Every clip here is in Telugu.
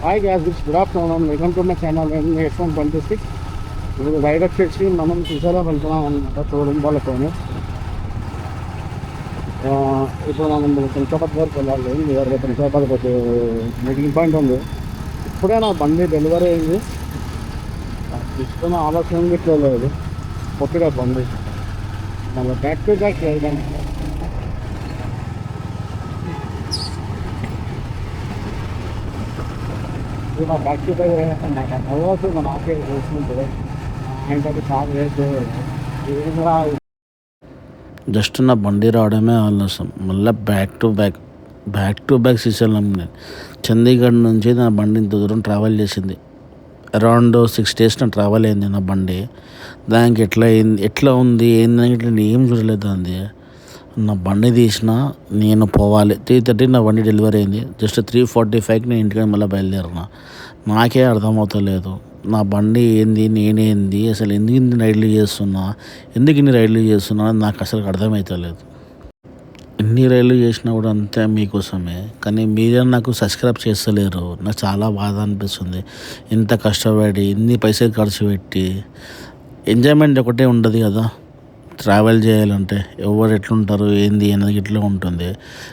Hi gas good afternoon, welcome to my channel. Headphone 26. ఇప్పుడు రైడ్ వచ్చేసి మనం చూసారా వెళ్తున్నాం అనమాట షోరూమ్ వాళ్ళతోనే. ఇప్పుడు మనం శంషాబాద్ వరకు వెళ్ళాలి. రేపు శంషాబాద్ ఒక మీటింగ్ పాయింట్ ఉంది. ఇప్పుడే నా బండి డెలివరీ అయింది. తీసుకున్న ఆలోచన ఇట్లా లేదు, కొత్తగా బండి మళ్ళీ బ్యాక్ టు బ్యాక్ చేయడం. నా బ్యాక్ టు బ్యాక్ నాకు తర్వాత మన ఆఫీస్ చూసుకుంటే ఆయనకి చాలా రేటు ఏమైనా జస్ట్ నా బండి రావడమే ఆలస్యం. మళ్ళీ back to back Srisailam. Chandigarh నుంచి నా బండి ఇంత దూరం ట్రావెల్ చేసింది. అరౌండ్ 6 days నా ట్రావెల్ అయింది నా బండి. దానికి ఎట్లా ఉంది ఏందని ఇట్లా ఏం చూడలేదు. అంది నా బండి తీసిన నేను పోవాలి. 3:30 నా బండి డెలివరీ అయింది. జస్ట్ 3:45కి నేను ఇంటికి మళ్ళీ బయలుదేరిన. నాకే అర్థమవుతలేదు నా బండి ఏంది, నేనేంది, అసలు ఎందుకు ఇన్ని రైడ్లు చేస్తున్నా నాకు అసలు అర్థమవుతలేదు. ఎన్ని రైళ్ళు చేసినా కూడా అంతే మీకోసమే, కానీ మీరే నాకు సబ్స్క్రైబ్ చేస్తలేరు. నాకు చాలా బాధ అనిపిస్తుంది. ఇంత కష్టపడి ఇన్ని పైసలు ఖర్చు పెట్టి ఎంజాయ్మెంట్ ఒకటే ఉండదు కదా. ట్రావెల్ చేయాలంటే ఎవరు ఎట్లుంటారు ఏంది అనేది ఇట్లా ఉంటుంది.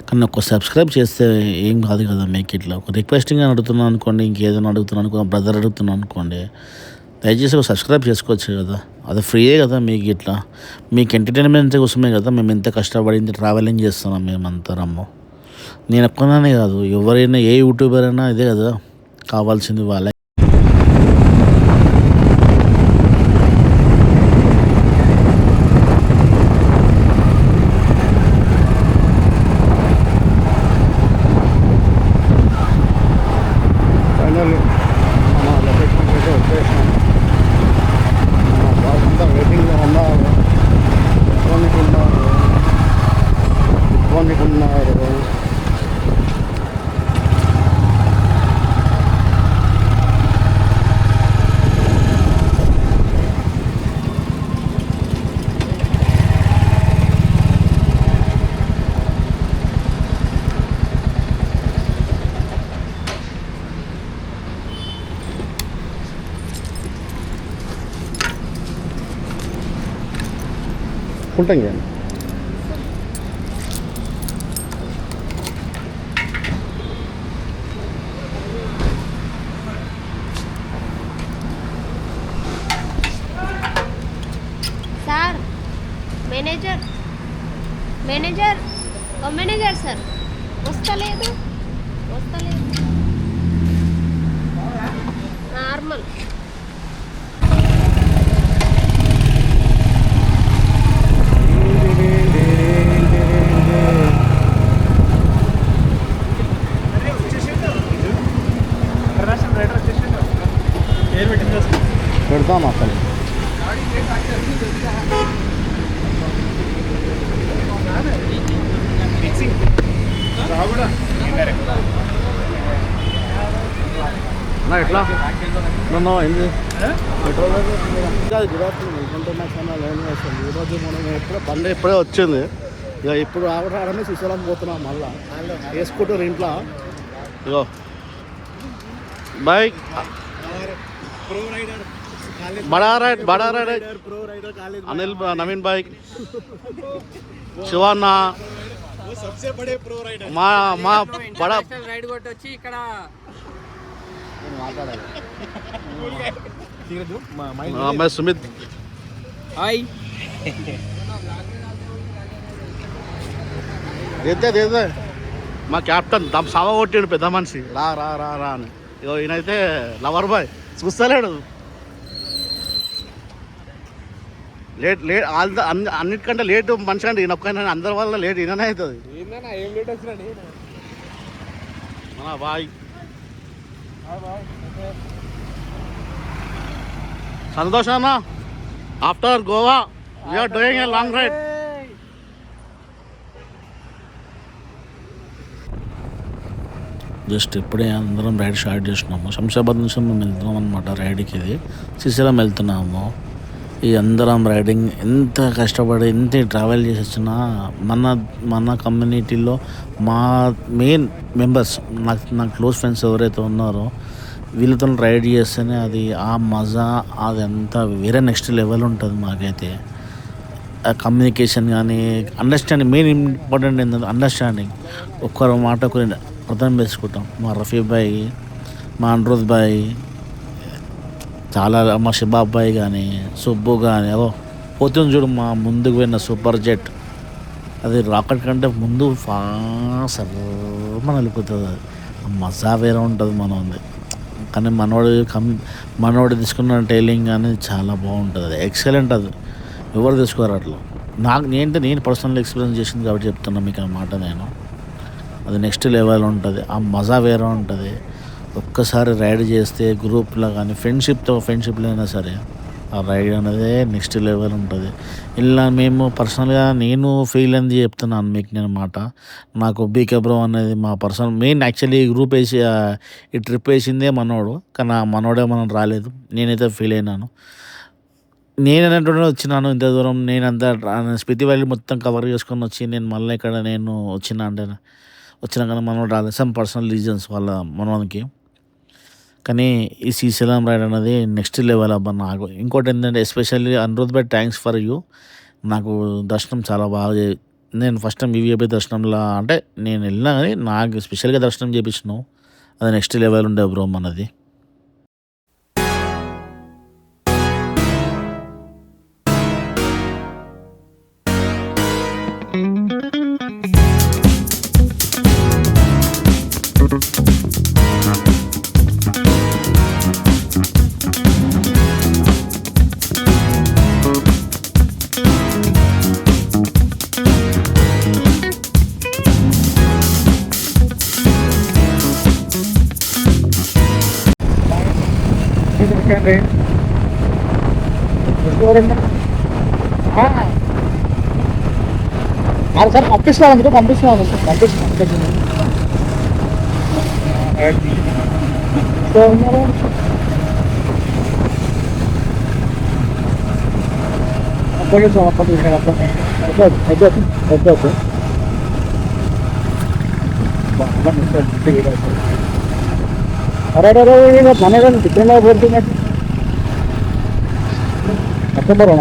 కానీ ఒక సబ్స్క్రైబ్ చేస్తే ఏం కాదు కదా. మీకు ఇట్లా ఒక రిక్వెస్టింగ్ అడుగుతున్నాను అనుకోండి, ఇంకేదైనా అడుగుతున్నాను అనుకో, బ్రదర్ అడుగుతున్నాను అనుకోండి, దయచేసి ఒక సబ్స్క్రైబ్ చేసుకోవచ్చు కదా. అది ఫ్రీయే కదా. మీకు ఇట్లా మీకు ఎంటర్టైన్మెంట్ కోసమే కదా మేము ఇంత కష్టపడి ఇంత ట్రావెలింగ్ చేస్తున్నాం మేమంతరము. నేను ఒక్కనే కాదు, ఎవరైనా ఏ యూట్యూబర్ అయినా ఇదే కదా కావాల్సింది. వాళ్ళే ఫైనల్ మన లొకేషన్ అయితే వచ్చేసాం. అంతా వెయిటింగ్లో ఉన్నారు. ఉన్నారు ఉంటాం కానీ సార్ మేనేజర్ సార్ వస్తలేదు నార్మల్. పెడతాం అసలు. ఎట్లా ఏంది petrol good afternoon, welcome to my channel. ఈరోజు మనం ఇప్పుడే వచ్చింది. ఇక ఇప్పుడు రావడమే శ్రీశైలం పోతున్నాం. మళ్ళీ వేసుకుంటారు ఇంట్లో. ఇగో బైక్ बड़ा राइड अनिल नवीन भाई शिवाना सबसे बड़े प्रो राइडर మా बड़ा राइड వచ్చి ఇక్కడ मैं सुमित हाय దేదే మా కెప్టెన్ దమ్ సావ కొట్టిండు పెద్ద మనిషి. రా రా రా రా అని. ఇగో ఈయనైతే లవర్ బాయ్ చూస్తలేడు. లేట్ అన్నిటికంటే లేట్ మనిషి అండి ఈయన ఒక్క. అందరి వల్ల లేట్ ఈయననే అవుతుంది. మన బాయ్ సంతోష్ అన్న. After Goa we are doing a long ride. Just ఇప్పుడే అందరం రైడ్ స్టార్ట్ చేసినాము. శంషాబాద్ నుంచి మేము వెళ్తున్నాం అనమాట రైడ్కి. ఇది శ్రీశైలం వెళ్తున్నాము. ఈ అందరం రైడింగ్ ఎంత కష్టపడి ఎంత ట్రావెల్ చేసి వచ్చినా మన కమ్యూనిటీలో మా మెయిన్ మెంబర్స్ నా క్లోజ్ ఫ్రెండ్స్ ఎవరైతే ఉన్నారో వీళ్ళతో రైడ్ చేస్తేనే అది ఆ మజా అది అంతా వేరే నెక్స్ట్ లెవెల్ ఉంటుంది మాకైతే. ఆ కమ్యూనికేషన్ కానీ అండర్స్టాండింగ్ మెయిన్ ఇంపార్టెంట్ ఏంటంటే అండర్స్టాండింగ్. ఒక్కరు మాట ఒకరి అర్థం చేసుకుంటాం. మా రఫీ భాయ్, మా అనిరుద్ భాయ్, చాలా మా షబాబ్ భాయ్ కానీ, సుబ్బు కానీ, పోతుంది చూడు మా ముందుకు పోయిన సూపర్ జెట్, అది రాకెట్ కంటే ముందు సర్రమని వెళ్ళిపోతుంది. అది మజా వేరే ఉంటుంది మనది. కానీ మనోడు తీసుకున్న టైలింగ్ అనేది చాలా బాగుంటుంది. అది ఎక్సలెంట్. అది ఎవరు తీసుకోరు అట్లా. నేను పర్సనల్ ఎక్స్పీరియన్స్ చేసింది కాబట్టి చెప్తున్నా మీకు అన్నమాట. నేను అది నెక్స్ట్ లెవెల్ ఉంటుంది. ఆ మజా వేరే ఉంటుంది. ఒక్కసారి రైడ్ చేస్తే గ్రూప్లో కానీ ఫ్రెండ్షిప్లో అయినా సరే ఆ రైడ్ అనేది నెక్స్ట్ లెవెల్ ఉంటుంది. ఇలా మేము పర్సనల్గా నేను ఫీల్ అయింది చెప్తున్నాను మీకు నేను మాట. నాకు బీకే బ్రో అనేది మా పర్సనల్ మెయిన్ యాక్చువల్లీ గ్రూప్ వేసి ఈ ట్రిప్ వేసిందే మనోడు. కానీ ఆ మనోడే మనం రాలేదు. నేనైతే ఫీల్ అయినాను. నేను అనేటువంటి వచ్చినాను ఇంత దూరం. నేనంతా స్పితి వ్యాలీ మొత్తం కవర్ చేసుకొని వచ్చి నేను మళ్ళీ ఇక్కడ నేను వచ్చినా కానీ మనోడు రాలేదు. సమ్ పర్సనల్ రీజన్స్ వాళ్ళ మనోనికి. కానీ ఈ శ్రీశైలం రైడ్ అనేది నెక్స్ట్ లెవెల్ అబ్బా నాకు. ఇంకోటి ఏంటంటే especially Anirudh Bhai thanks for you. నాకు దర్శనం చాలా బాగా నేను ఫస్ట్ టైం వివిఐపి దర్శనంలో అంటే నేను వెళ్ళినా కానీ నాకు స్పెషల్గా దర్శనం చేయించినావు. అది నెక్స్ట్ లెవెల్ ఉండే బ్రో మనది. సార్ పంపిస్తున్నాను అరే మన డిఫరెంట్గా పోతున్నట్టు నచ్చమరా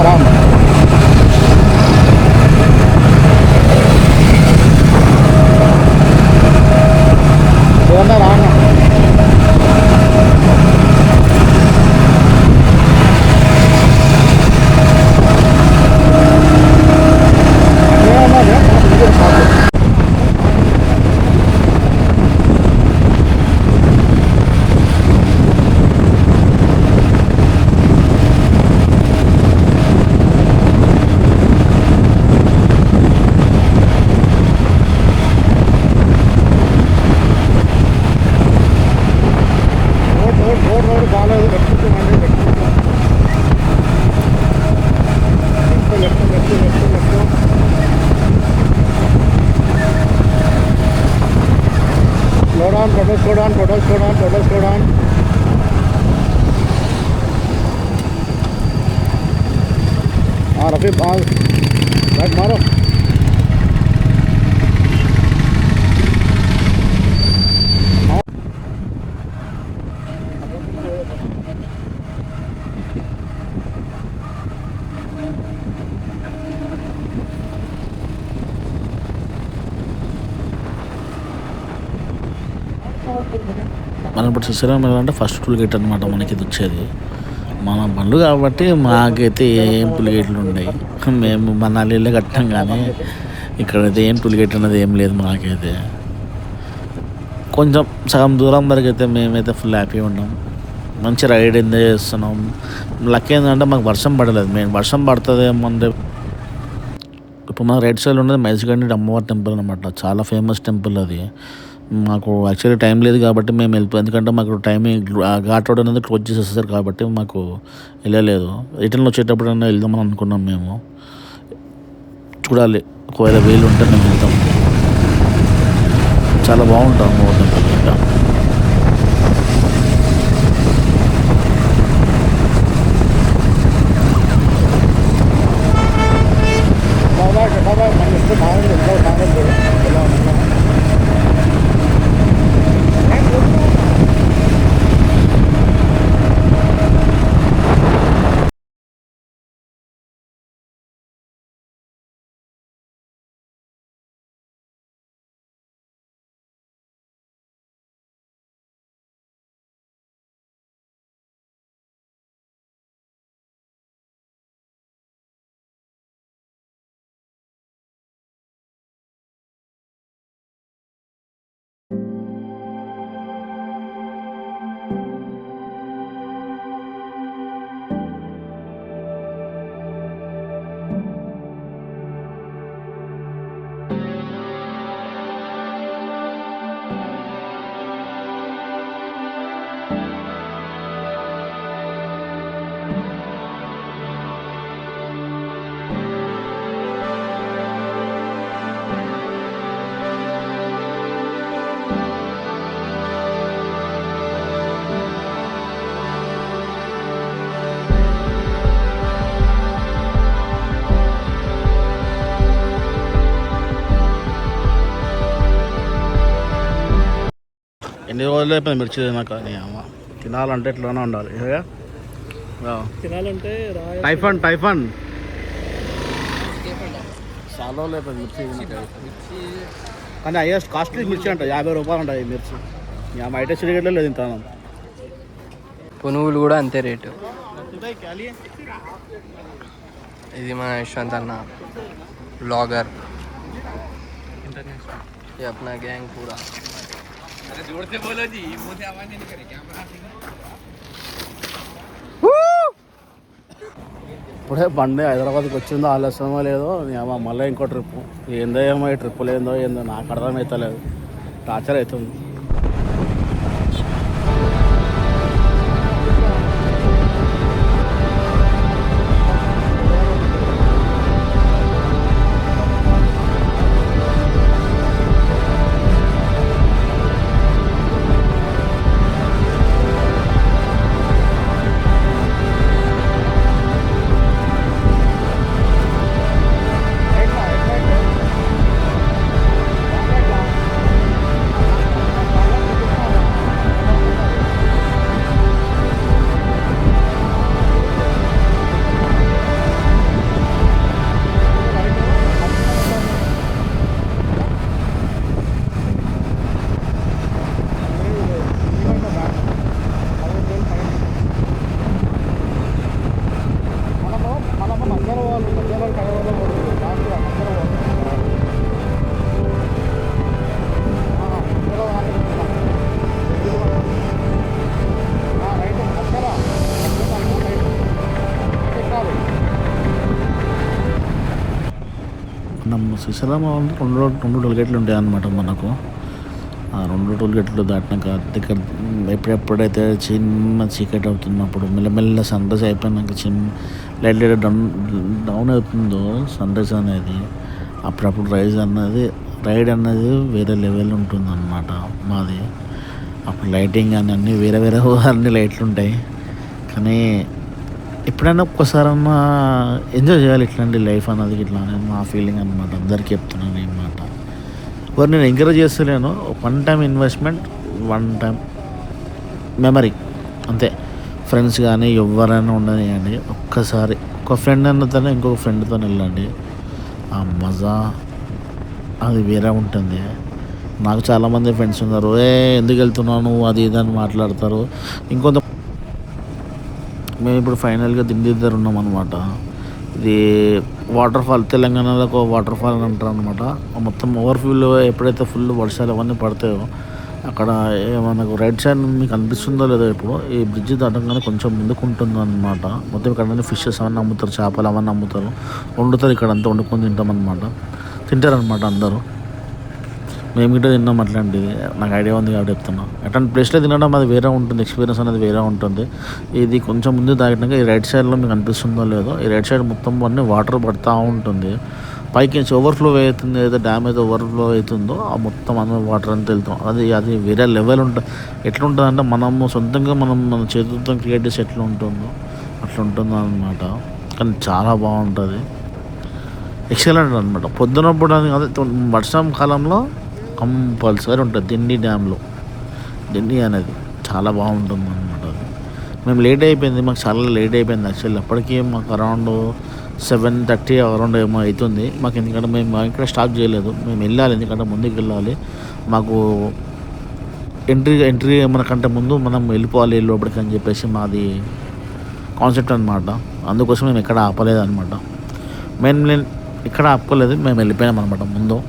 రామ్ ఏమన్నా Ram slow down. Rafi, right, मारो. మనం ఇప్పుడు శ్రీశైలం వెళ్ళాలంటే ఫస్ట్ టూల్ గేట్ అనమాట మనకి ఇది వచ్చేది. మన బండ్లు కాబట్టి మాకైతే ఏం టూల్ గేట్లు ఉన్నాయి. మేము మనాలిలో కట్టాం కానీ ఇక్కడైతే ఏం టూల్ గేట్ అనేది ఏం లేదు మాకైతే. కొంచెం సగం దూరం వరకు అయితే మేమైతే ఫుల్ హ్యాపీ ఉన్నాం. మంచి రైడ్ ఎంజాయ్ చేస్తున్నాం. లక్ ఏంటంటే మాకు వర్షం పడలేదు. మేము వర్షం పడుతుందేమో అంటే ఇప్పుడు మన రైట్ సైడ్ ఉన్నది మైజ్గండి అమ్మవారి టెంపుల్ అనమాట. చాలా ఫేమస్ టెంపుల్ అది. మాకు యాక్చువల్లీ టైం లేదు కాబట్టి మేము వెళ్ళిపోయాం. ఎందుకంటే మాకు ఘాట్ రోడ్ అనేది క్లోజ్ చేసేస్తారు కాబట్టి మాకు వెళ్ళలేదు. రిటర్న్ వచ్చేటప్పుడైనా వెళ్దామని అనుకున్నాం మేము. చూడాలి, ఒకవేళ వీలు ఉంటే మేము వెళ్తాం. చాలా బాగుంటాం అమ్మవారి టెంపుల్. ఇంకా ఎన్ని రోజులు అయిపోయింది మిర్చి తినాక నీ అమ్మ తినాలంటే ఇట్లానే ఉండాలి తినాలంటే టైఫన్ చాలా రోజులు అయిపోయింది మిర్చి తినాక కానీ హైయెస్ట్ కాస్ట్లీ మిర్చి అంట 50 రూపాయలు ఉంటాయి మిర్చి ఐటీ సిగరెట్లో లేదు తింటాను పునుగులు కూడా అంతే రేటు. ఇది మన యశ్వంత్ అన్న బ్లాగర్, ये अपना गैंग पूरा. अरे जोर से बोलो जी, मुंह से आवाज नहीं करे कैमरा. ఇప్పుడే బండి హైదరాబాద్కి వచ్చిందో ఆలస్యమో లేదో మళ్ళీ ఇంకో ట్రిప్పు ఏందో ఏమో ఈ ట్రిప్పులు ఏందో నాకు అర్థమవుతలేదు. టార్చర్ అవుతుంది. శ్రీశైలం రెండు టోల్ గేట్లు ఉంటాయి అన్నమాట మనకు. ఆ 2 టోల్ గేట్లు దాటినాక దగ్గర ఎప్పుడైతే చిన్న చీకటి అవుతున్నప్పుడు మెల్లమెల్ల సన్ రైజ్ అయిపోయినాక లైట్ డౌన్ అవుతుందో సన్ రైజ్ అనేది అప్పుడప్పుడు రైడ్ అన్నది వేరే లెవెల్ ఉంటుంది అన్నమాట మాది. అప్పుడు లైటింగ్ అని అన్నీ వేరే అన్ని లైట్లు ఉంటాయి. కానీ ఎప్పుడైనా ఒక్కసారన్నా ఎంజాయ్ చేయాలి ఇట్లాంటి లైఫ్ అన్నది. ఇట్లా మా ఫీలింగ్ అనమాట. అందరికీ చెప్తున్నాను అనమాట. ఎవరు నేను ఎంకరేజ్ చేస్తలేను. 1 టైం ఇన్వెస్ట్మెంట్, 1 టైం మెమరీ అంతే. ఫ్రెండ్స్ కానీ ఎవరైనా ఉండనివ్వండి, ఒక్కసారి ఒక ఫ్రెండ్ అన్నతోనే ఇంకొక ఫ్రెండ్తో వెళ్ళండి. ఆ మజా అది వేరే ఉంటుంది. నాకు చాలామంది ఫ్రెండ్స్ ఉన్నారు, ఎందుకు వెళ్తున్నాను అది ఇది అని మాట్లాడతారు. ఇంకొంత మేము ఇప్పుడు ఫైనల్గా దగ్గర ఉన్నాం అనమాట. ఇది వాటర్ ఫాల్, తెలంగాణలో ఒక వాటర్ ఫాల్ అని అంటారు అనమాట. మొత్తం ఓవర్ఫ్యూలో ఎప్పుడైతే ఫుల్ వర్షాలు అవన్నీ పడతాయో అక్కడ మనకు రైట్ సైడ్ మీకు అనిపిస్తుందో లేదో, ఇప్పుడు ఈ బ్రిడ్జ్ దాటంగానే కొంచెం ముందుకు ఉంటుంది అనమాట. మొత్తం ఇక్కడ ఫిషెస్ అవన్నీ అమ్ముతారు, చేపలు అవన్నీ అమ్ముతారు, వండుతారు. ఇక్కడ అంతా వండుకొని తింటామన్నమాట. తింటారనమాట అందరూ. మేము గిట్ట తిన్నాం అట్లాంటిది. నాకు ఐడియా ఉంది కాబట్టి చెప్తున్నా. అట్లాంటి ప్లేస్లో తినడం అది వేరే ఉంటుంది, ఎక్స్పీరియన్స్ అనేది వేరే ఉంటుంది. ఇది కొంచెం ముందు దాటినాక ఈ రైట్ సైడ్లో మీకు అనిపిస్తుందో లేదో, ఈ రైట్ సైడ్ మొత్తం అన్నీ వాటర్ పడుతూ ఉంటుంది. పైకి నుంచి ఓవర్ఫ్లో అవుతుంది, ఏదో డ్యామ్ అయితే ఓవర్ఫ్లో అవుతుందో ఆ మొత్తం అన్న వాటర్ అంతా వెళ్తాం. అది వేరే లెవెల్ ఉంటుంది. ఎట్లుంటుంది అంటే మన సొంతంగా మన చేతులతో క్రియేట్ చేసి ఎట్లా ఉంటుందో అట్లా ఉంటుంది అన్నమాట. కానీ చాలా బాగుంటుంది, ఎక్సలెంట్ అనమాట. పొద్దునప్పుడు అదే వర్షం కాలంలో కంపల్సరీ ఉంటుంది దిండి అనేది చాలా బాగుంటుంది అనమాట. అది మేము లేట్ అయిపోయింది, మాకు చాలా లేట్ అయిపోయింది యాక్చువల్లీ. అప్పటికి మాకు అరౌండ్ 7:30 అరౌండ్ ఏమో అవుతుంది మాకు. ఎందుకంటే మేము ఇక్కడ స్టాప్ చేయలేదు, మేము వెళ్ళాలి, ఎందుకంటే ముందుకు వెళ్ళాలి. మాకు ఎంట్రీ మనకంటే ముందు మనం వెళ్ళిపోవాలి లోపలికి అని చెప్పేసి మాది కాన్సెప్ట్ అనమాట. అందుకోసం మేము ఎక్కడ ఆపలేదు అనమాట. మేము ఇక్కడ ఆపుకోలేదు, మేము వెళ్ళిపోయాం అనమాట ముందు.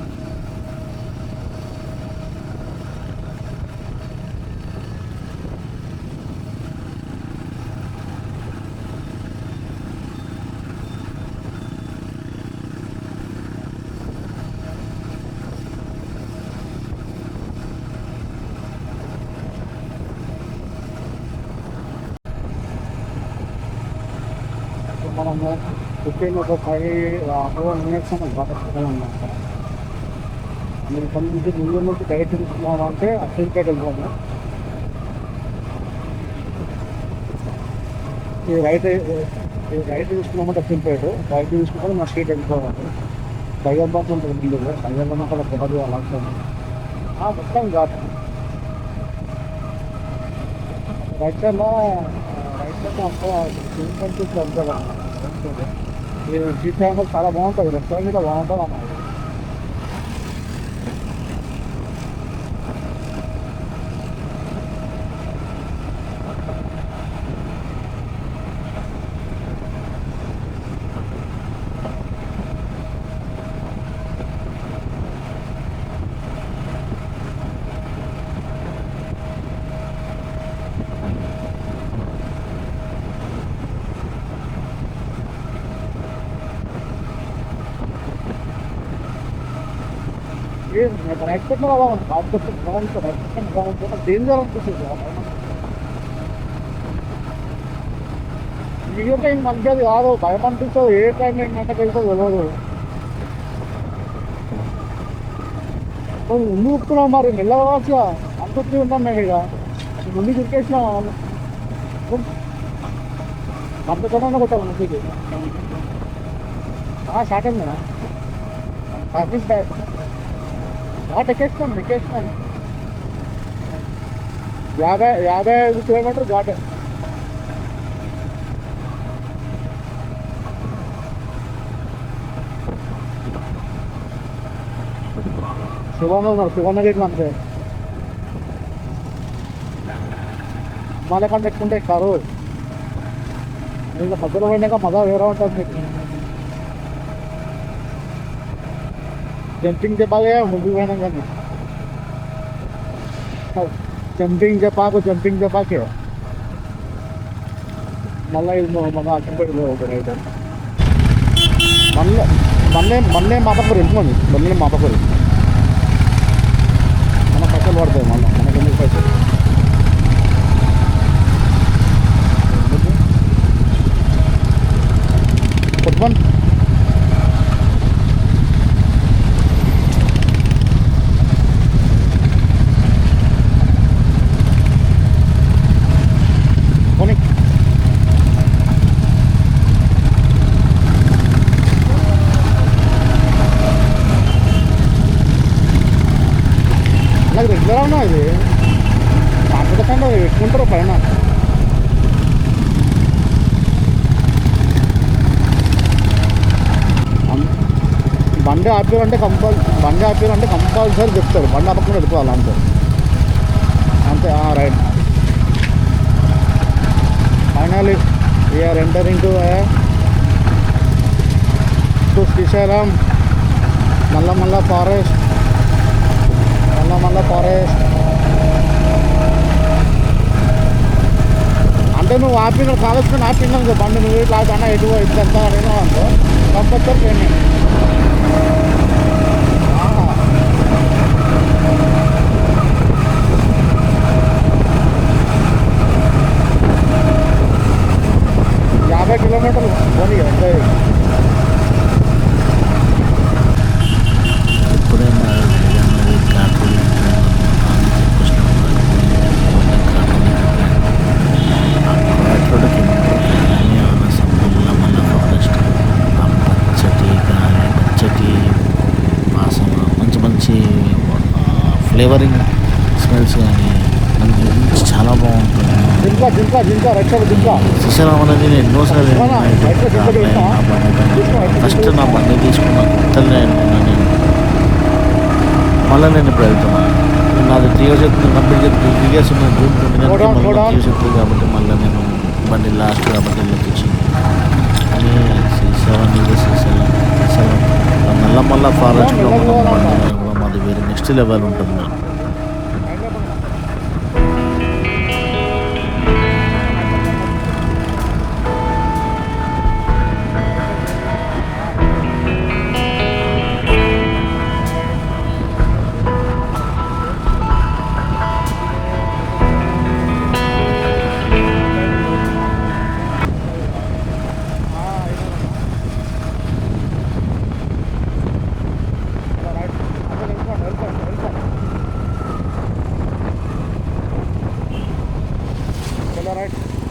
మనము 5 మినిట్స్ అనమాట. మీరు కొంచెం ముందు నుంచి డైరెక్ట్ తీసుకున్నాము అంటే అసలుపేట వెళ్ళిపోము. ఈ రైట్ తీసుకున్నామంటే అసలుపేట, రైట్ తీసుకుంటే మా స్ట్రీట్ వెళ్ళిపోవాలి. దయ్యబాద్ ఉంటుంది ముందు, దయ్యబాద్ అక్కడ పొగదు అలా మొత్తం ఘాట్. రైట్ సైడ్లో అంతా సీట్ చాలా బాగుంటుంది, రెస్టారెంట్ కూడా బాగుంటుంది అన్నమాట. రైట్ సైడ్లో బాగుంటుంది, బాగుంటుంది, బాగుంటుంది, డేంజర్ అనిపిస్తుంది. ఏ టైం మంచిది కాదు, భయం అనిపిస్తుంది. ఏ టైం ఏంటంటే వెళ్తుంది తెలియదు. ముందు చెప్తున్నాం మరి మెల్లగా అంతొచ్చి ఉన్నాం మేము ఇక ముందు తిరిగేసినాం. అంతకన్నా కొట్టాము ముందుకి స్టార్ట్ అయింది కదా సర్వీస్ ఎక్కేసినాం 55 కిలోమీటర్ ఘాట్. శివన్న ఉన్నారు, శివన్న గేట్లు అంతే. మళ్ళీ కంటే ఎక్కుంటే కారు ఇంకా మధ్యలో పోయినాక మజా వేరే ఉంటుంది మీకు. జంపింగ్ చెప్పాలి ముందుకు పోయినా కానీ జంపింగ్ చెప్పాకే మళ్ళీ ఇది మన అడ్డంపడి అయితే మళ్ళీ మాపకూరు ఎంతమంది మళ్ళీ మాపకూరు మన పైసలు పడతాయి. మళ్ళీ మనకి ఎందుకు పైసలు కొట్టుకొని రెగ్యులర్ ఉన్నా ఇది కాకపోతే పెట్టుకుంటారు పైన. బండి ఆపారంటే కంపల్సరీ చెప్తారు, బండి ఆపకుండా వెళ్ళిపోవాలి అంతే అంతే. Right finally we are entering to Srisailam Nallamala forest. అంటే నువ్వు ఆపిన కావాల్సిన ఆపినావు బండి నువ్వు ఇట్లా అన్న ఎటు ఎంత అడిగినావు అనుకో కంపల్సరీ పేమెంట్. యాభై కిలోమీటర్లు పోనీ అంటే ఫ్లేవరింగ్ స్మెల్స్ కానీ మనకి చాలా బాగుంటుంది. శ్రీశైలం అనేది నేను ఎన్నోసార్లు ఫస్ట్ నా బండి తీసుకున్న కొత్తలో నేను మళ్ళీ నేను ఇప్పుడు వెళ్తున్నాను. నాది 3 years కంప్లీట్ 3 years ఉన్న జూన్ 29 చెప్తుంది కాబట్టి మళ్ళీ నేను బండి లాస్ట్ కాబట్టి వెళ్ళొచ్చింది. కానీ శ్రీశైలం నల్లమల్ల ఫారెస్ట్లో బండి కూడా మాది వేరే నెక్స్ట్ లెవెల్ ఉంటుంది.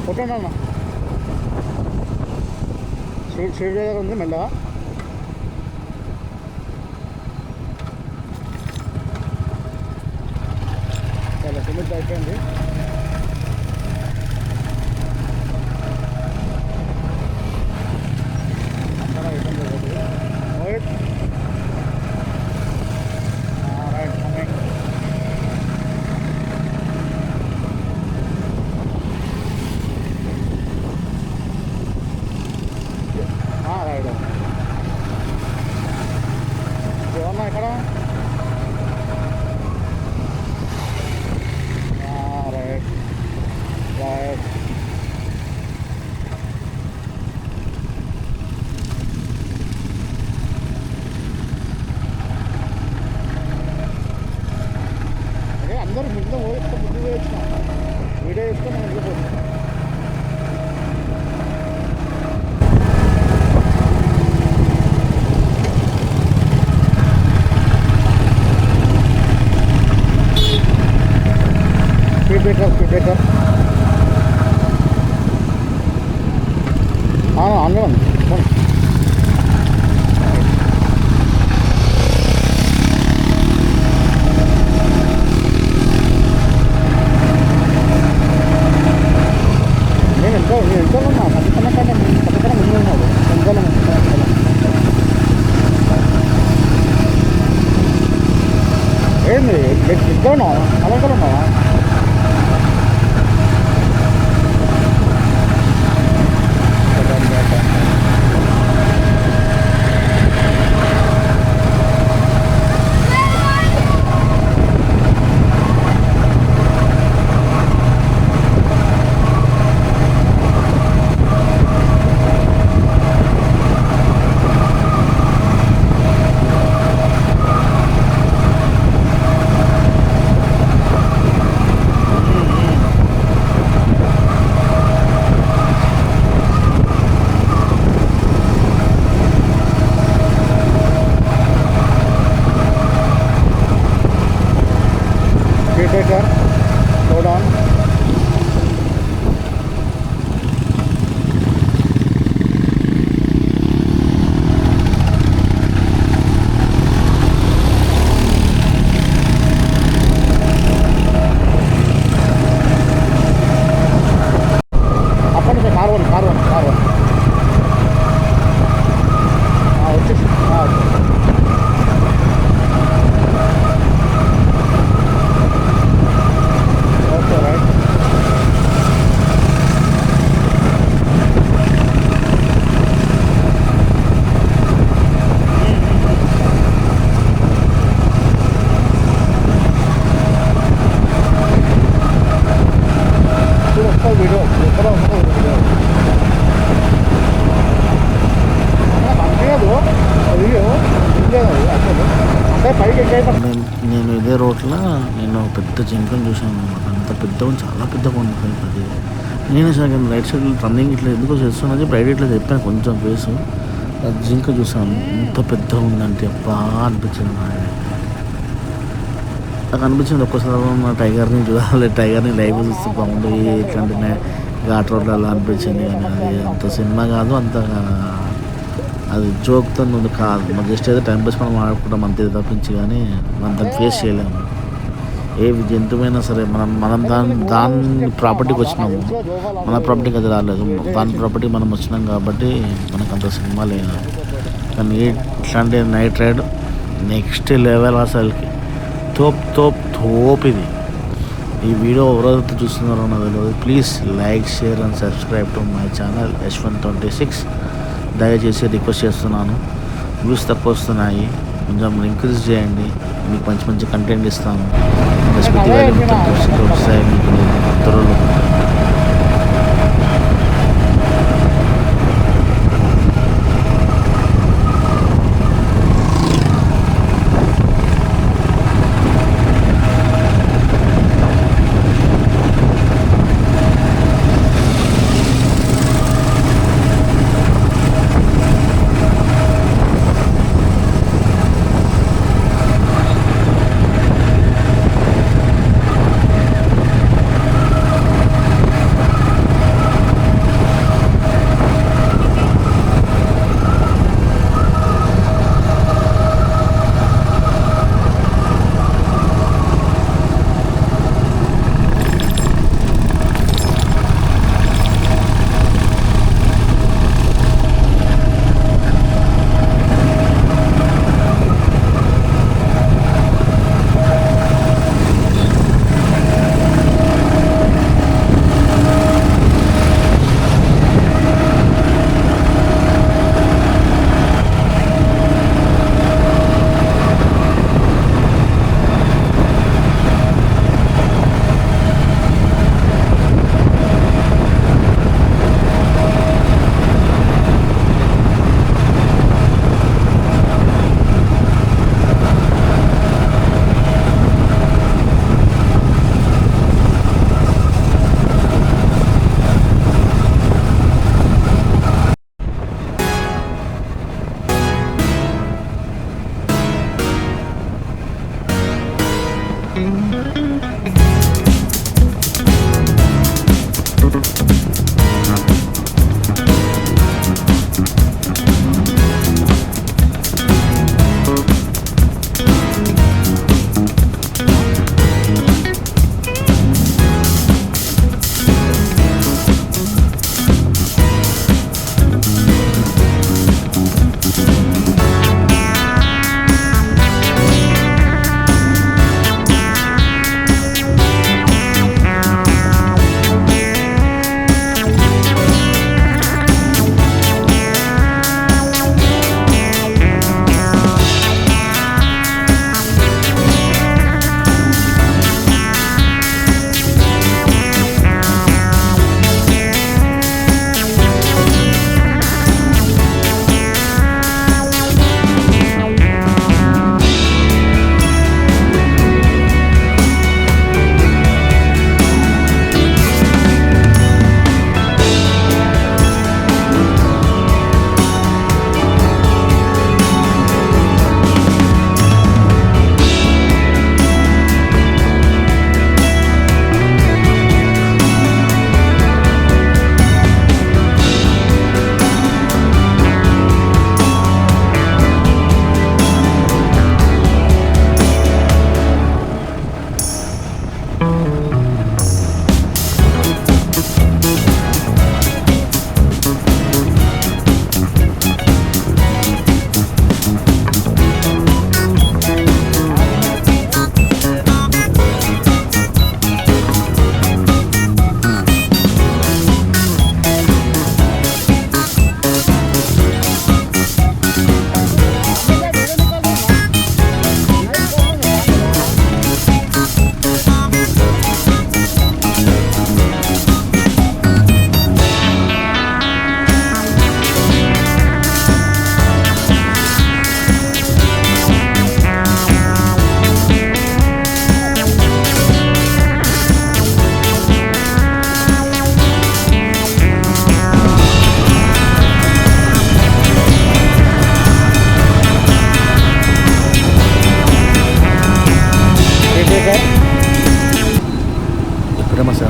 కొట్టండి అన్న షేడ్ దగ్గర ఉంది మెల్లగా. చాలా సిమెంట్ అయిపోయింది. వీడియో ఇస్తే మనం వెళ్ళిపోతాం. స్పీడ్ బ్రేకర్ అందులో నేను ఎంతో ఉన్నా పక్కన ముందు ఉన్నాడు ఏంది ఎక్కడ ఉన్నావా అలంకలు ఉన్నావా బ్రేకర్ స్లో డౌన్ అప్పటి నుంచి కార్ వన్ వచ్చేసి ఓకే రైట్ వస్తావు వీడియో ఎక్కడ వస్తావు వీడియో పంపించదు వీడియో లేదు అసలు అంటే పైకి ఎక్కైతే నేను ఇదే రోడ్లో నేను పెద్ద జింకను చూసాను అనమాట. అంత పెద్దగా చాలా పెద్దగా ఉంది అది. నేనే సగం రైట్ సైడ్ రన్నింగ్ ఇట్లా ఎందుకో చేస్తున్నా చెప్పి రైట్ ఇట్లా చెప్పాను కొంచెం ఫేసు. ఆ జింక చూసాను ఎంత పెద్దగా ఉందంటే అబ్బా అనిపించింది. నాకు అనిపించింది ఒక్కసారి నా టైగర్ని చూడాలి, టైగర్ని లైవ్ చూస్తే బాగుంది ఇట్లాంటి ఘాట్ రోడ్లు అలా అనిపించింది. కానీ అది అంత సినిమా కాదు, అంత అది జోక్తో ఉంది కాదు. మనం జస్ట్ ఏదో టైం పాస్ మనం ఆడుకుంటాం అంతే తప్పించి, కానీ మనం దాన్ని ఫేస్ చేయలేము. ఏ జంతువైనా సరే మనం దాని ప్రాపర్టీకి వచ్చినాము, మన ప్రాపర్టీకి అది రాలేదు. దాని ప్రాపర్టీ మనం వచ్చినాం కాబట్టి మనకు అంత సినిమా లేదు. కానీ ఇట్లాంటి నైట్ రైడ్ నెక్స్ట్ లెవెల్ అసలుకి తోప్ ఇది. ఈ వీడియో ఎవరైతే చూస్తున్నారో నాకు తెలియదు. Please like, share and subscribe to my channel H126. దయచేసి రిక్వెస్ట్ చేస్తున్నాను. వ్యూస్ తక్కువ వస్తున్నాయి, కొంచెం ఇంక్రీజ్ చేయండి. మీకు మంచి మంచి కంటెంట్ ఇస్తాను. వస్తాయి మీకు త్వరలో.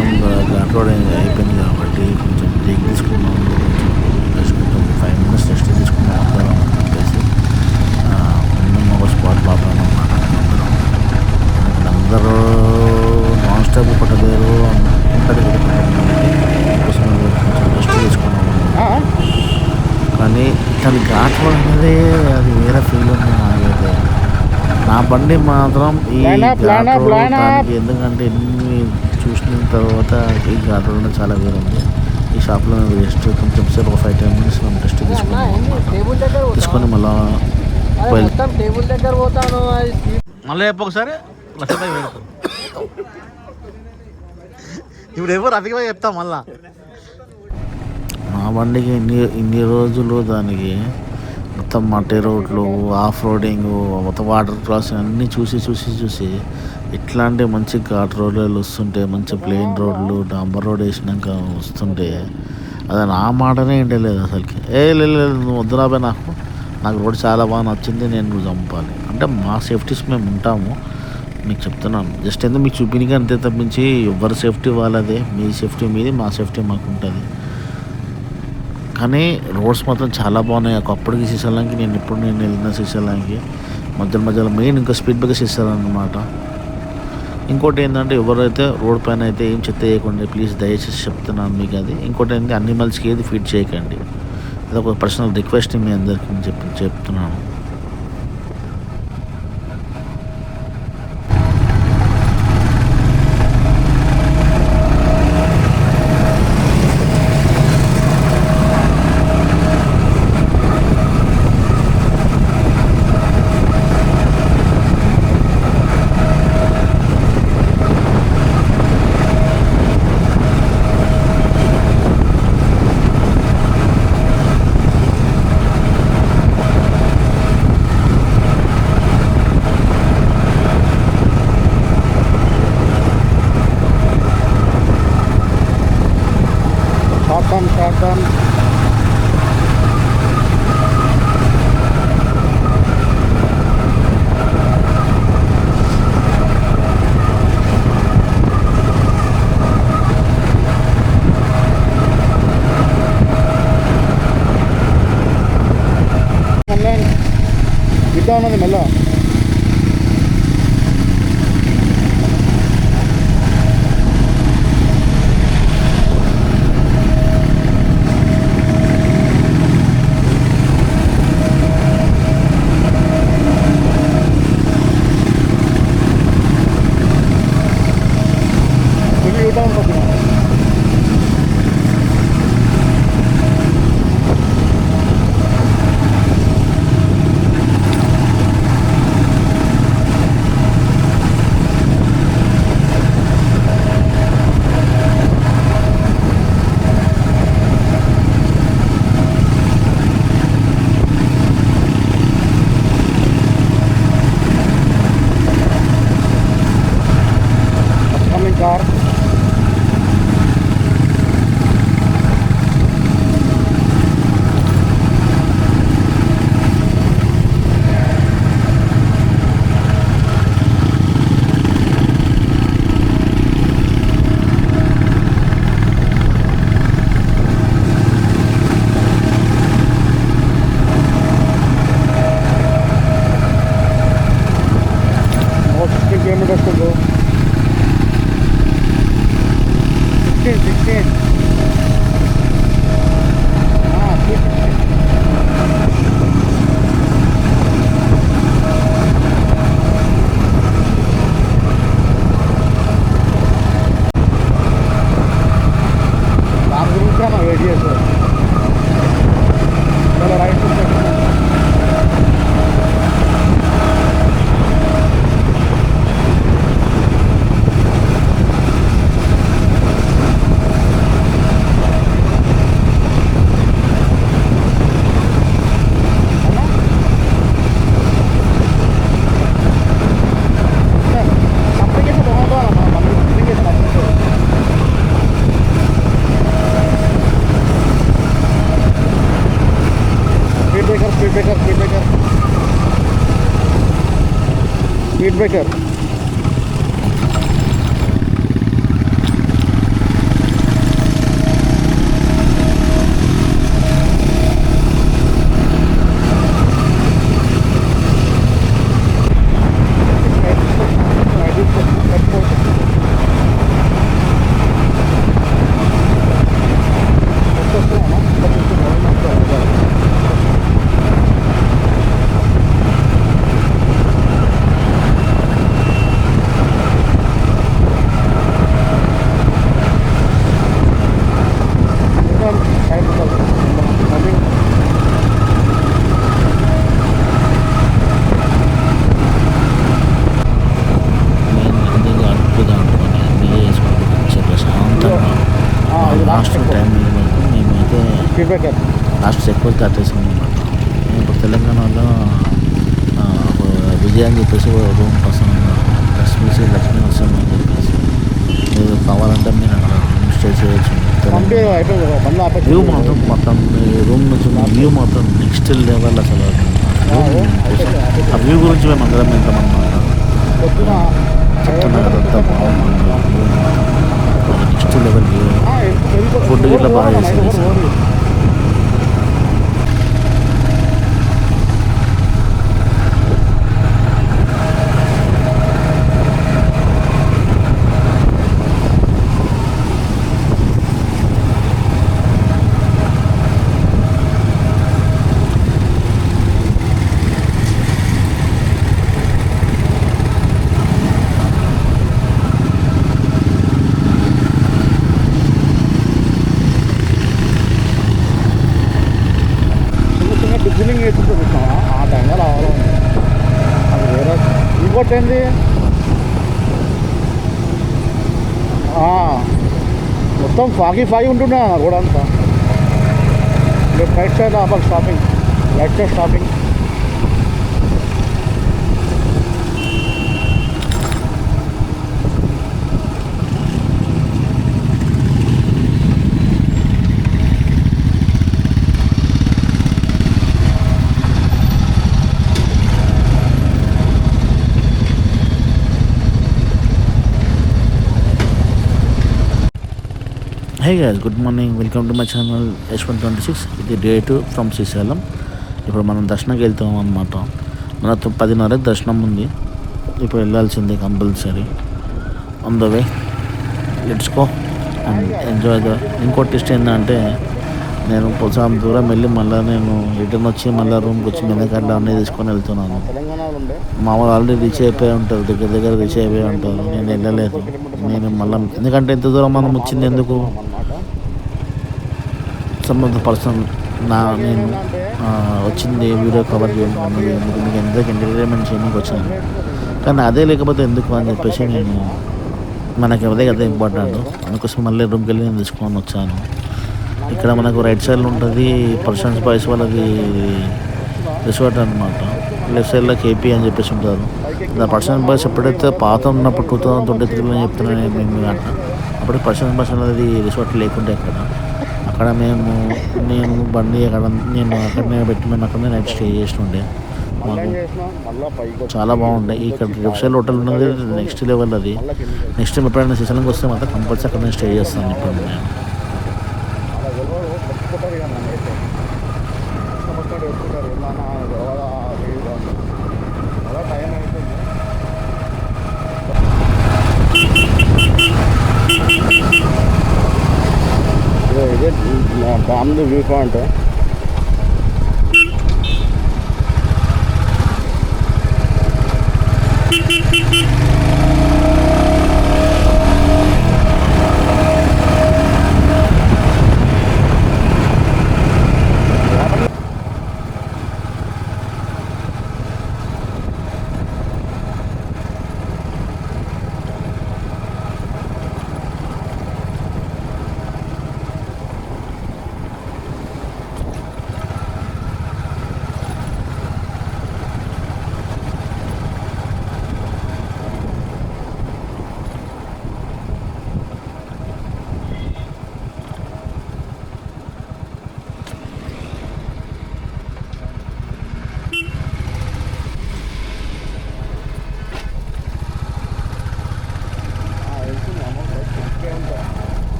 కొంచెం ఘాట్ రోడ్ అయిపోయింది కాబట్టి కొంచెం బ్రేక్ తీసుకున్నాం, కొంచెం 5 minutes రెస్ట్ తీసుకున్నాం అందరం అని చెప్పేసి ఉన్న ఒక స్పాట్ పాపం అన్నమాట. అందరూ నాన్ స్టాప్ కొట్టలేరు ఉంటుంది కోసం కొంచెం రెస్ట్ తీసుకున్నాము. కానీ ఇట్లాంటి ఘాట్ రోడ్ అనేది అది వేరే ఫీల్ ఉంది నాకైతే. నా బండి మాత్రం ఈ ఘాట్ రోడ్ దానికి ఎందుకంటే ఎన్ని చూసిన తర్వాత ఈ ఘాట్ రోడ్ అనేది చాలా వేరే ఉంది. ఈ షాప్లో మేము రెస్ట్ కొంచెం సేపు ఒక 5-10 minutes మేము రెస్ట్ తీసుకొని మళ్ళీ టేబుల్ దగ్గర పోతాను. మళ్ళీ చెప్పు ఒకసారి ఇప్పుడు ఎవరు అధికంగా చెప్తా మళ్ళా. మా బండికి ఇన్ని రోజులు దానికి మొత్తం మట్టి రోడ్లు, ఆఫ్ రోడింగ్, మొత్తం వాటర్ క్రాసింగ్ అన్నీ చూసి ఇట్లాంటి మంచి ఘాట్ రోడ్లు వస్తుంటే, మంచి ప్లెయిన్ రోడ్లు డాంబర్ రోడ్ వేసినాక వస్తుంటే అది నా మాటనే వింటలేదు అసలుకి. లేదు నువ్వు వద్దురాబే, నాకు రోడ్ చాలా బాగా నచ్చింది, నేను నువ్వు చంపాలి అంటే మా సేఫ్టీస్ మేము ఉంటాము. మీకు చెప్తున్నాను జస్ట్ ఎందుకు మీకు చూపినగా అంతే తప్పించి ఎవరి సేఫ్టీ వాళ్ళదే, మీ సేఫ్టీ మీది, మా సేఫ్టీ మాకు ఉంటుంది. కానీ రోడ్స్ మాత్రం చాలా బాగున్నాయి. ఒకప్పటికి శ్రీశైలంకి నేను వెళ్ళిన శ్రీశైలంకి మధ్యలో మెయిన్ ఇంకా స్పీడ్ బ్రేకర్స్ ఇస్తారనమాట. ఇంకోటి ఏంటంటే ఎవరైతే రోడ్ పైన అయితే ఏం చెత్త చేయకండి ప్లీజ్, దయచేసి చెప్తున్నాను మీకు. అది ఇంకోటి ఏంటంటే అనిమల్స్కి ఏది ఫీడ్ చేయకండి. అది ఒక పర్సనల్ రిక్వెస్ట్ మీ అందరికీ చెప్తున్నాను. శాతం ఇద్దా ఉన్నది మెల్ల. car. About 60 kilometers to go. 16. Ah, 16. दाम गुरु क्या ना वेट है सर. चलो राइट से speed breaker. లాస్ట్ టైం మేమైతే ఫీడ్బ్యాక్ లాస్ట్ ఎక్కువ కట్టేసాం అనమాట. నేను ఇప్పుడు తెలంగాణలో విజయ్ అని చెప్పేసి రూమ్ కోసం లక్ష్మీ నరసింహ అని చెప్పేసి మీరు కావాలంటే మీరు అక్కడ రూమ్ స్టే చేయొచ్చు. వ్యూ మాత్రం మొత్తం రూమ్ నుంచి వ్యూ మాత్రం నెక్స్ట్ లెవెల్ అసలు. ఆ వ్యూ గురించి మేము అందరం వెళ్తామన్నమాట. చెప్తున్నా కదా అంతా బాగుంది. Next level view. ఫుడ్ ఇట్లా బాగా చేసేది సార్. డిజిలింగ్ వేసుకుంటూ చూసినావా ఆ టైంలో రావాలి. అది వేరే. ఇంకోటి ఏంది మొత్తం ఫాగి ఉంటుండే రోడ్ అంతా. రైట్ సైడ్ అప్పుడు shopping, right side shopping. Hey guys, good morning, welcome to my channel H126. ఇది డే 2 ఫ్రమ్ శ్రీశైలం. ఇప్పుడు మనం దర్శనంకి వెళ్తున్నాం అనమాట. మన 10:30 దర్శనం ఉంది. ఇప్పుడు వెళ్ళాల్సిందే compulsory. On the way, let's go and enjoy the. ఇంకో టెస్ట్ ఏంటంటే నేను కొంచెం దూరం వెళ్ళి మళ్ళీ నేను రిటర్న్ వచ్చి మళ్ళీ రూమ్కి వచ్చి మెనకార్లు అన్నీ తీసుకొని వెళ్తున్నాను. మా వాళ్ళు ఆల్రెడీ రీచ్ అయిపోయి ఉంటారు, దగ్గర రీచ్ అయిపోయి ఉంటారు. నేను వెళ్ళలేదు. నేను మళ్ళీ ఎందుకంటే ఎంత దూరం మనం వచ్చింది ఎందుకు, సంబంధ పర్సన్ నేను వచ్చింది వీడియో కవర్ చేయడానికి ఎందుకు, మీకు ఎంతకు ఎంటర్టైన్మెంట్ చేయడానికి వచ్చాను. కానీ అదే లేకపోతే ఎందుకు అని చెప్పేసి నేను మనకి అదే కదా ఇంపార్టెంట్. అందుకోసం మళ్ళీ రూమ్కి వెళ్ళి నేను తీసుకొని వచ్చాను. ఇక్కడ మనకు రైట్ సైడ్లో ఉంటుంది పర్సన్స్ బాయ్స్ వాళ్ళది రిసార్ట్ అనమాట. లెఫ్ట్ సైడ్లో కేపీ అని చెప్పేసి ఉంటారు. పర్సన్స్ బాయ్స్ ఎప్పుడైతే పాత ఉన్నప్పుడు 2023 అని చెప్తున్నాను మేము అట్లా. అప్పుడు పర్సన్స్ బాయ్స్ అనేది రిసార్ట్ లేకుంటే అక్కడ నేను బండి అక్కడనే పెట్టి మేము అక్కడనే నైట్ స్టే చేస్తుండే. మాకు చాలా బాగుంటాయి. ఇక్కడ లెఫ్ట్ సైడ్ హోటల్ ఉన్నది నెక్స్ట్ లెవెల్. అది నెక్స్ట్ టైం ఎప్పుడైనా శ్రీశైలంకి వస్తే మాత్రం కంపల్సరీ అక్కడనే స్టే చేస్తాను. ఇప్పుడు నేను ఇదే డ్యామ్ది view point.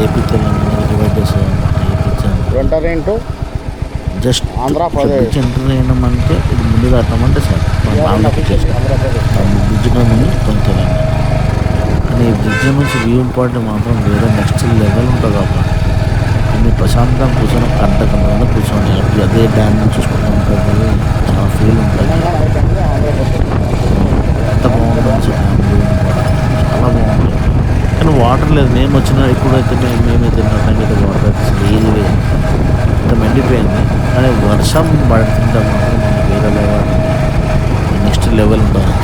AP Telangana divide చేసేయండి. జస్ట్ ఆంధ్రప్రదేశ్ ఎంటర్ చేయడమంటే ఇది ముందు దాటమంటే సార్ బ్రిడ్జ్ ముందు కొంచెం తెలంగాణ. కానీ ఈ బ్రిడ్జ్ నుంచి వ్యూ పాయింట్ మాత్రం వేరే నెక్స్ట్ లెవెల్ ఉంటుంది. అప్పుడు కొన్ని ప్రశాంతంగా కూర్చొని గంట కూర్చొని అదే డ్యామ్ చూసుకుంటూ ఉంటుంది. చాలా ఫీల్ ఉంటుంది. ఎంత బాగుంటుంది చాలా బాగుంటుంది. కానీ వాటర్ లేదు. మేము వచ్చిన ఇప్పుడైతే మేమైతే వాటర్ అయితే ఏది లేదు, మొత్తం ఎండిపోయింది. కానీ వర్షం పడుతుంటే మాత్రం మనకి వేరే లెవెల్, నెక్స్ట్ లెవెల్ ఉండాలి.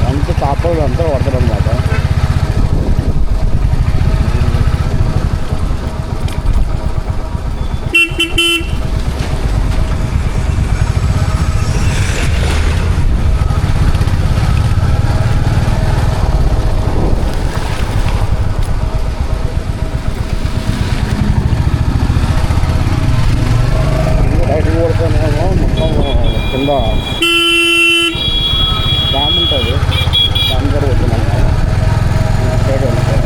అంత తాపలు అంతా పడతారు అనమాట. బయటకు కొడుతున్నామో మొత్తం కింద డ్యామ్ ఉంటుంది, డ్యామ్ జరుగుతున్నాం సైడ్ వెళ్తారు.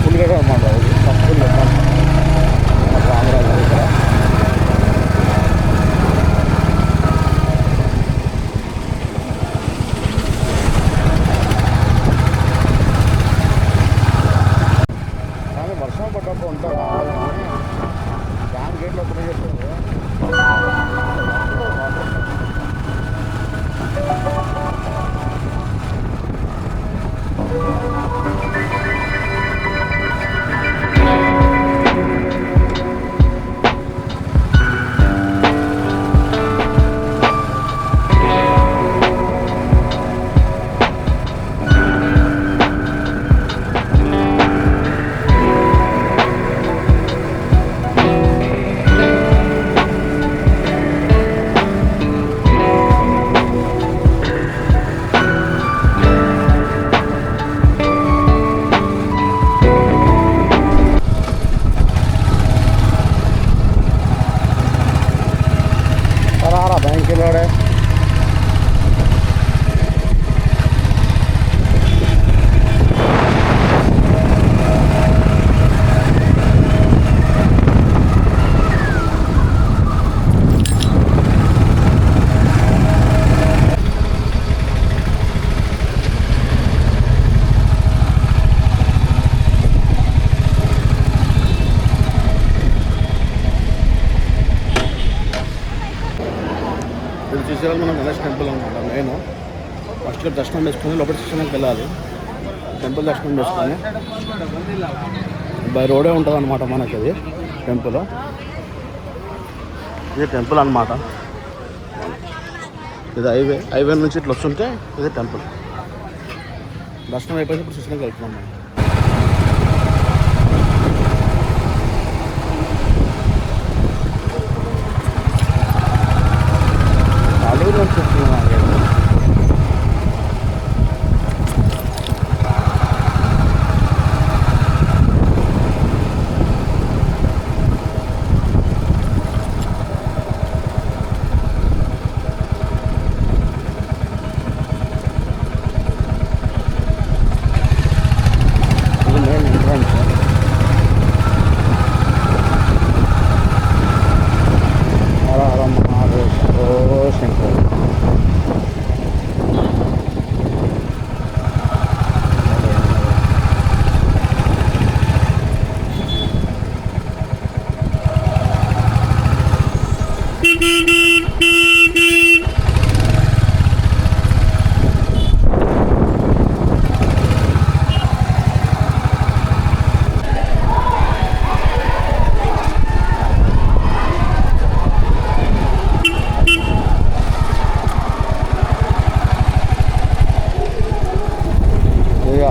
పులిగడ అన్నమాట, తప్పులు రామరాజు ఇక్కడ. కానీ వర్షం పడ్డప్పుడు ఉంటారు డ్యామ్ గేట్లు ఓపెన్ చేస్తారు. రారా బ్యాంక్ వెళ్ళాడే. ఇది చూసేవాళ్ళు మనం గణేష్ టెంపుల్ అనమాట. మెయిన్ ఫస్ట్లో దర్శనం చేసుకుని లోపల స్టేషన్కి వెళ్ళాలి. టెంపుల్ దర్శనం చేసుకొని బై రోడే ఉంటుంది అనమాట మనకి. అది టెంపుల్, ఇది టెంపుల్ అనమాట. ఇది హైవే నుంచి ఇట్లా వస్తుంటే ఇది టెంపుల్. దర్శనం అయిపోయి ఇప్పుడు స్టేషన్కి వెళ్తున్నాం మనం. అడవిలో చూస్తున్నాం. ఇది మెయిన్ ఎంట్రన్స్. హర హర మహాదేవ శంకర్.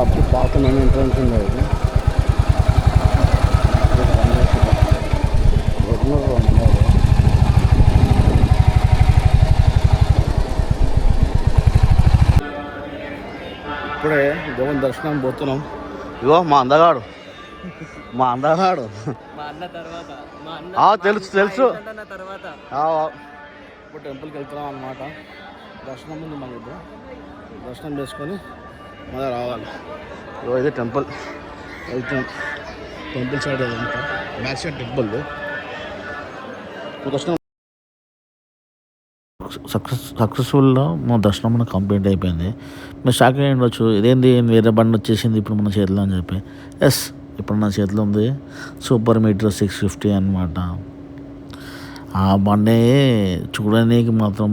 आपकी बात मैंने एंट्रेंस में रहेगी ఇప్పుడే దేవుని దర్శనం పోతున్నాం. ఇగో మా అందగాడు మా అందగాడు. మా అన్న తర్వాత మా అన్న తెలుసు తెలుసు. అన్న తర్వాత ఇప్పుడు టెంపుల్కి వెళ్తున్నాం అనమాట. దర్శనం ఉంది మనకు. దర్శనం చేసుకొని మళ్ళీ రావాలి. ఇది టెంపుల్ వెళ్తున్నాం. టెంపుల్ సైడ్ అంతా బ్యాక్ సైడ్ టెంపుల్ దర్శనం సక్సెస్ఫుల్గా మా దర్శనం మనకు కంప్లీట్ అయిపోయింది. మీరు షాక్ అయ్యి ఉండొచ్చు, ఇదేంది వేరే బండి వచ్చేసింది ఇప్పుడు మన చేతిలో అని చెప్పి. ఎస్, ఇప్పుడు నా చేతిలో ఉంది సూపర్ మీటర్ 650 అనమాట. ఆ బండి చూడడానికి మాత్రం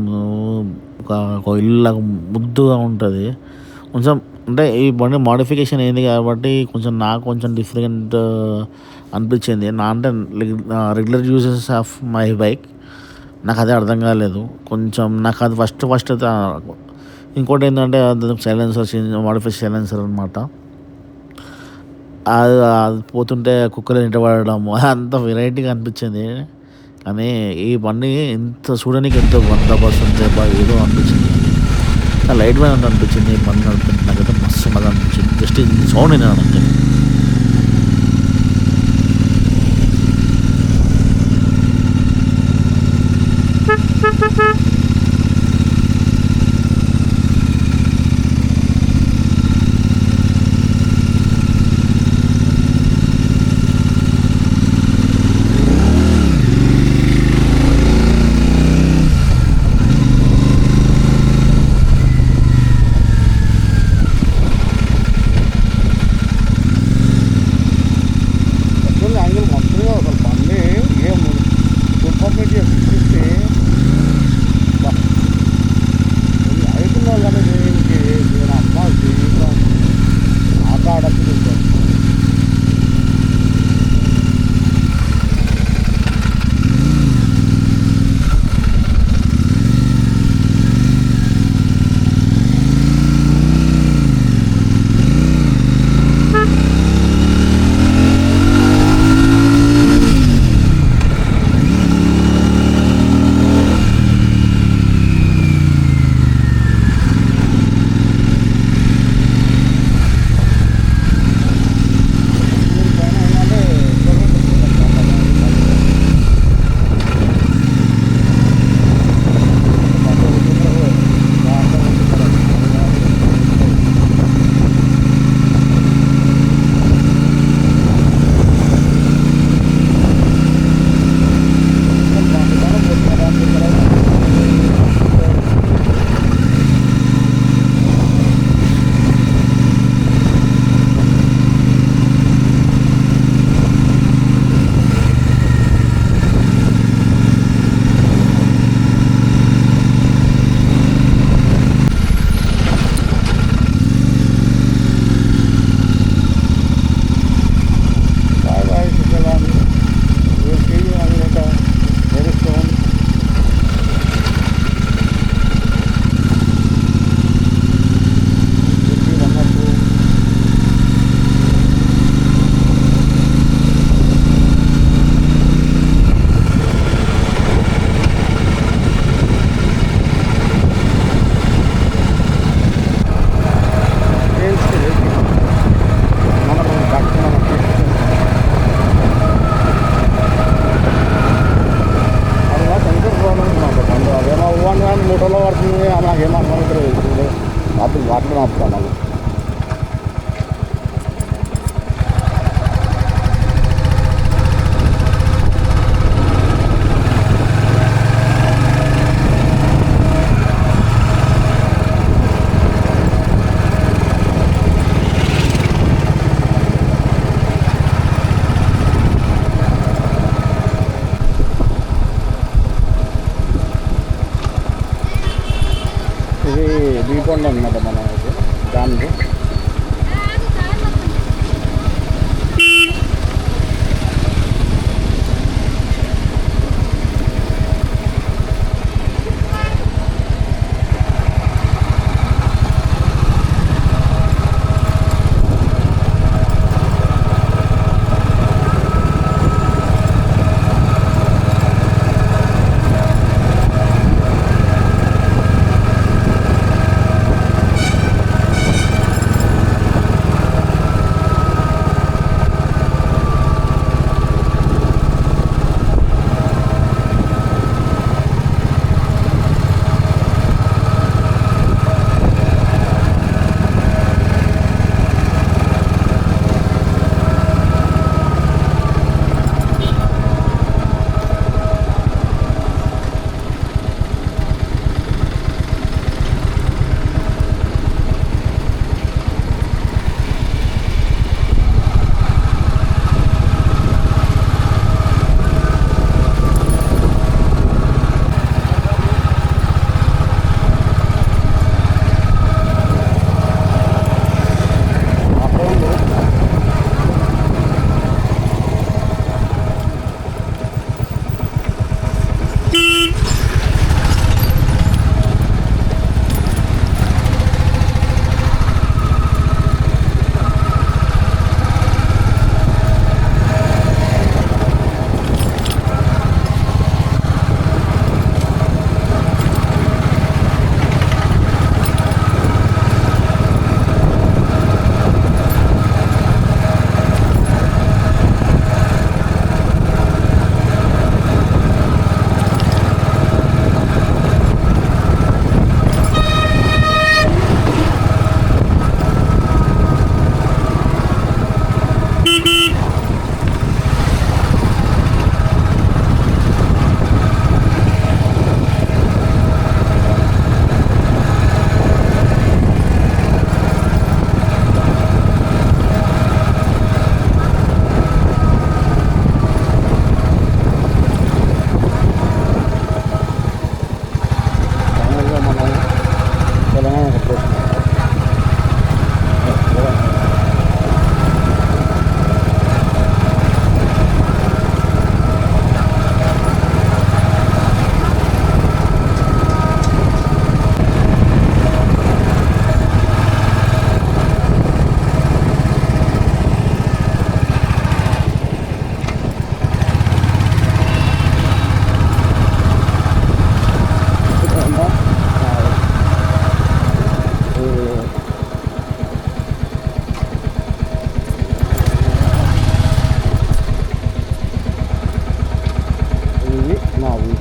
ఒక ఇల్లు ముద్దుగా ఉంటుంది. కొంచెం అంటే ఈ బండి మోడిఫికేషన్ అయింది కాబట్టి నాకు కొంచెం డిఫరెంట్ అనిపించింది. అంటే regular uses of my bike నాకు అదే అర్థం కాలేదు. కొంచెం నాకు అది ఫస్ట్ అయితే ఇంకోటి ఏంటంటే అది సైలెన్సర్ మోడిఫై సైలెన్సర్ అనమాట. అది పోతుంటే కుక్కలు ఇంట పడడం అంత వెరైటీగా అనిపించింది. కానీ ఈ బండి ఎంత చూడడానికి ఎంతో 100% ఏదో అనిపించింది. లైట్ గా అనిపించింది ఈ బండి నడుపుతుంది. నాకైతే మస్తు బాగా అనిపించింది. జస్ట్ సౌండ్ విన్నాను అంతే.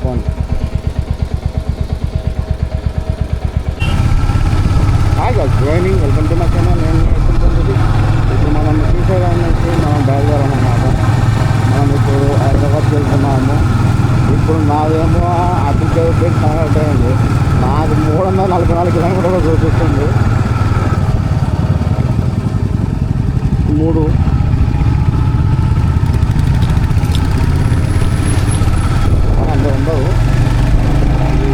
Phone. Hi guys, joining, welcome to my channel. నేను ఇప్పుడు మనం శ్రీశైలం నుంచి మనం బయలుదేరామన్నమాట. మనం ఇప్పుడు హైదరాబాద్కి వెళ్తున్నాము. ఇప్పుడు నాదేమో అప్లికేషన్ డేట్ కనెక్ట్ అయింది. నాకు 344 కిలోమీటర్లు చూపిస్తుంది. 3 అంత ఉండవు, అది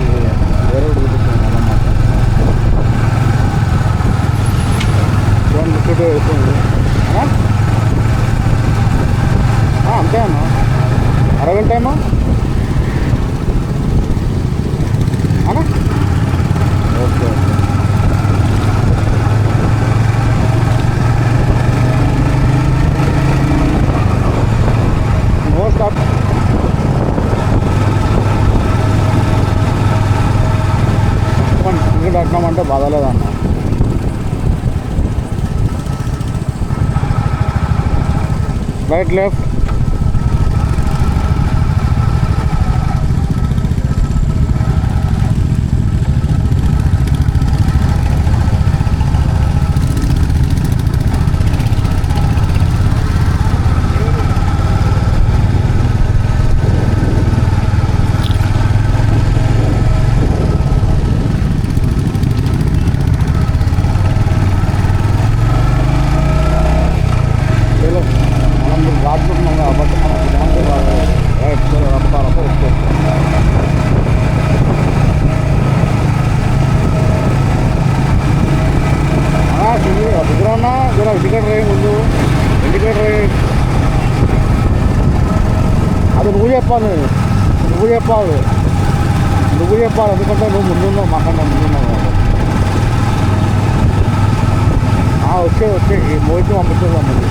వేరే చూపిస్తుంది అన్నమాట. 152 అవుతుంది అంతే అన్న. అరగంట ఏమో అన్నా. Okay okay. No stop. Ticket కట్టినామంటే బాధలేదన్న. Right left. ఇండికేటర్ రే ముందు, ఇండికేటర్ రే. అది నువ్వు చెప్పాలి, నువ్వు చెప్పాలి ఎందుకంటే నువ్వు ముందున్నావు, మాకన్నా ముందున్నావు. వచ్చే ఈ మోహిత్ పంపించేద్దాం ముందు.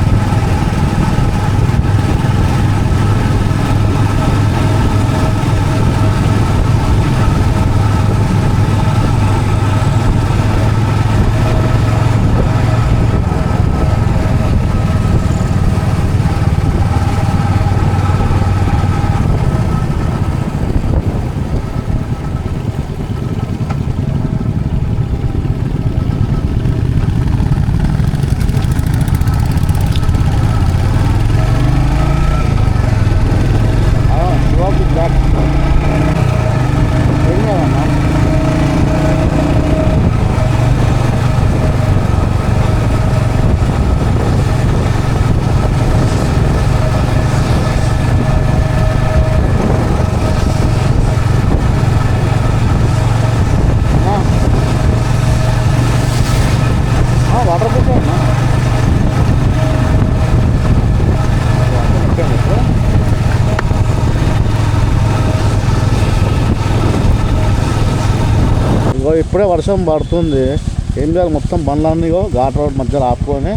వాటర్ పోతే అన్నా ఇగో ఇప్పుడే వర్షం పడుతుంది. ఏం చేయాలి, మొత్తం బండ్లన్నీ ఘాట్ రోడ్ మధ్యలో ఆపుకొని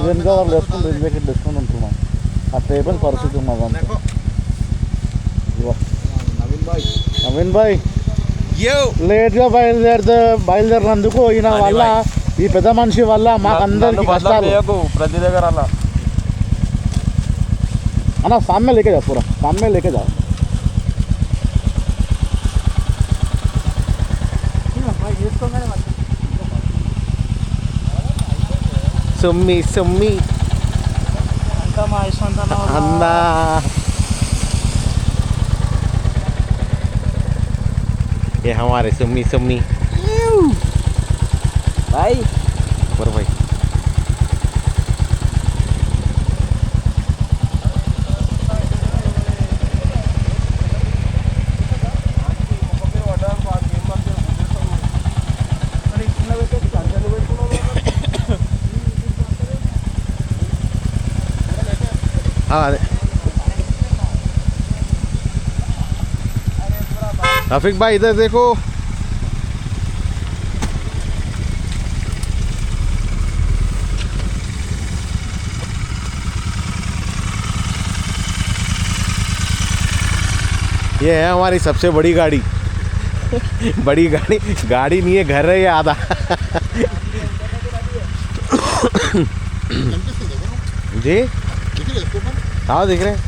వెనుక వాళ్ళు వేసుకుని రిజెక్ట్ వేసుకొని ఉంటున్నాం. అట్లా అయిపోయిన పరిస్థితి ఉన్నది అంతా. నవీన్ భాయ్ లేట్గా బయలుదేరినందుకు ఈయన వల్ల, ఈ పెద్ద మనిషి వల్ల మాకు అందరికి కష్టాలు. ప్రతి దగ్గర అన్న సామ్య లేకే जा पूरा सामने लेके जाओ. సుమ్మి సుమ్మి అన్నా ये हमारे सुम्मी सुम्मी भाई और भाई हाँ रफीक भाई इधर देखो. ये है हमारी सबसे बड़ी गाड़ी. बड़ी गाड़ी नहीं है, घर है ये आधा. जी हाँ दिख रहे हैं.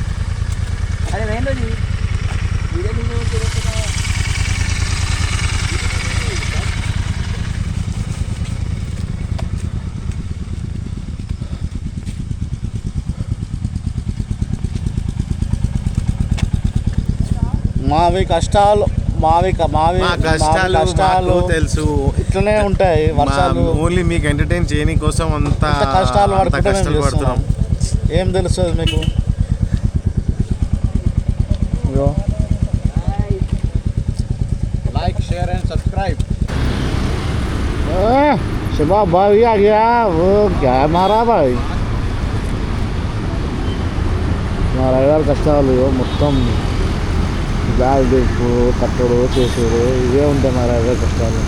మావి కష్టాలు మావి మా కష్టాలు మాకు తెలుసు. ఇట్లనే ఉంటాయి వర్షాలు. ఓన్లీ మీకు ఎంటర్టైన్ చేయని కోసం అంత కష్టాలు పడుతున్నాం. ఏం తెలుస్తుంది మీకు? Like share and subscribe. सुबह भाई आ गया वो क्या मारा भाई మా రైడర్ కష్టాలు మొత్తం బ్యాగ్ దిప్పు కట్టడు చేసేది ఇవే ఉంటాయి మా రైడర్ కష్టాలు.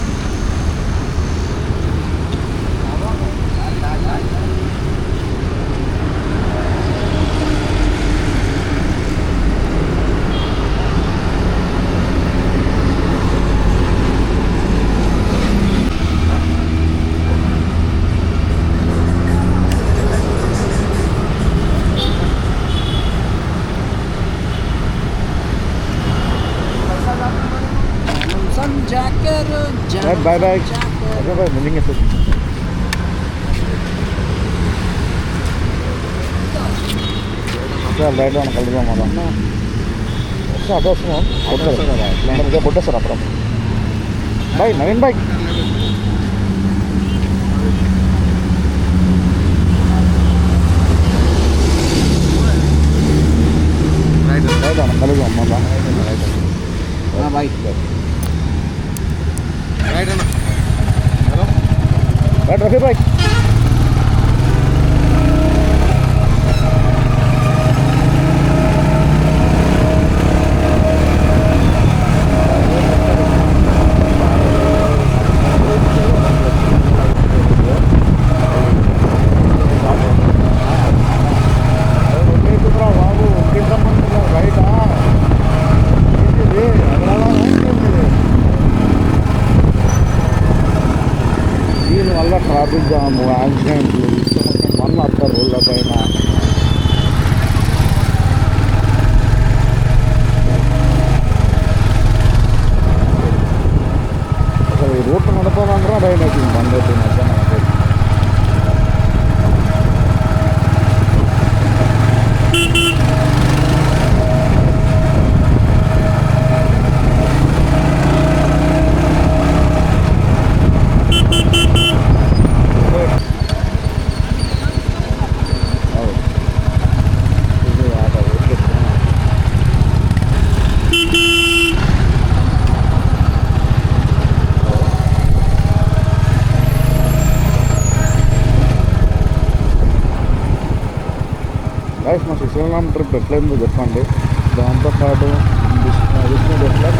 बाय बाय अरे भाई मिलेंगे फिर. चल राइट ऑन कल हमारा अच्छा आता सुनो बोटे सर अपना भाई नवीन भाई राइट ऑन कल हमारा हाँ भाई राइट है ना राइट रफी भाई దీనివల్ల ట్రాఫిక్ జాము యాక్సిడెంట్లు వన్ వస్తారు రోడ్ల పైన. అసలు ఈ రోడ్డు నడపాలంటారా భయం అవుతుంది బండి అవుతుంది మధ్యాహ్నం. గైస్ మా శ్రీశైలం ట్రిప్ ఎట్లయిందో చెప్పండి. దాంతోపాటు విష్ణు ఎట్లా